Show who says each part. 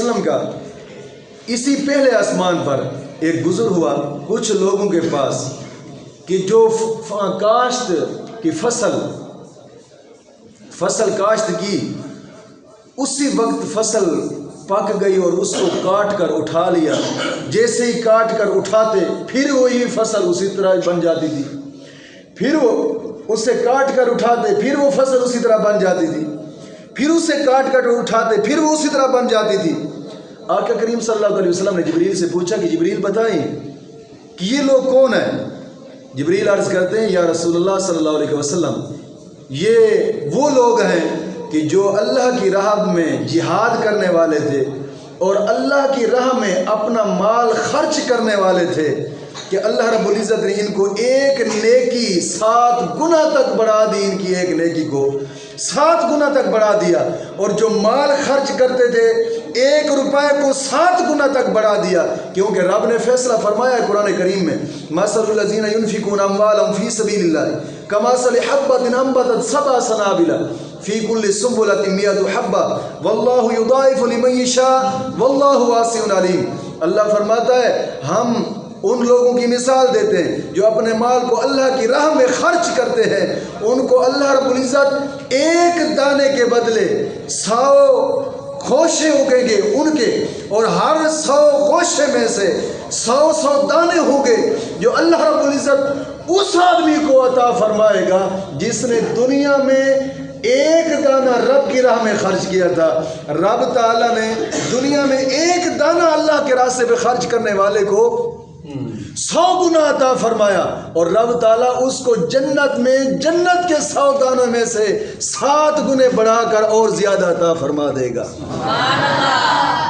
Speaker 1: وسلم کا اسی پہلے آسمان پر ایک گزر ہوا کچھ لوگوں کے پاس کہ جو کاشت کی فصل کاشت کی، اسی وقت فصل پک گئی اور اس کو کاٹ کر اٹھا لیا، جیسے ہی کاٹ کر اٹھاتے پھر وہی فصل اسی طرح بن جاتی تھی، پھر وہ اسے کاٹ کر اٹھاتے پھر وہ فصل اسی طرح بن جاتی تھی، پھر اسے کاٹ کر اٹھاتے پھر وہ اسی طرح بن جاتی تھی۔ آقا کریم صلی اللہ علیہ وسلم نے جبریل سے پوچھا کہ جبریل بتائیں کہ یہ لوگ کون ہیں؟ جبریل عرض کرتے ہیں یا رسول اللہ صلی اللہ علیہ وسلم، یہ وہ لوگ ہیں کہ جو اللہ کی راہ میں جہاد کرنے والے تھے اور اللہ کی راہ میں اپنا مال خرچ کرنے والے تھے کہ اللہ رب العزت نے ان کو ایک نیکی 7 گنا تک بڑھا دی، ان کی ایک نیکی کو 7 گنا تک بڑھا دیا، اور جو مال خرچ کرتے تھے 1 روپے کو 7 گنا تک بڑھا دیا، کیونکہ رب نے فیصلہ فرمایا ہے قرآن کریم میں مثل الذین ينفقون اموالهم فی سبیل اللہ کمثل حبۃ انبتت 7 سنابل فی کل سنبلۃ 100 حبۃ واللہ یضاعف لمن یشاء واللہ واسع علیم۔ اللہ فرماتا ہے ہم ان لوگوں کی مثال دیتے ہیں جو اپنے مال کو اللہ کی راہ میں خرچ کرتے ہیں، ان کو اللہ رب العزت ایک دانے کے بدلے 100 خوشے اگیں گے ان کے، اور ہر 100 خوشے میں سے 100 دانے ہوں گے جو اللہ رب العزت اس آدمی کو عطا فرمائے گا جس نے دنیا میں ایک دانہ رب کی راہ میں خرچ کیا تھا۔ رب تعالیٰ نے دنیا میں ایک دانہ اللہ کے راستے پہ خرچ کرنے والے کو 100 گنا عطا فرمایا، اور رب تعالیٰ اس کو جنت میں جنت کے 100 دانوں میں سے 7 گنے بڑھا کر اور زیادہ عطا فرما دے گا۔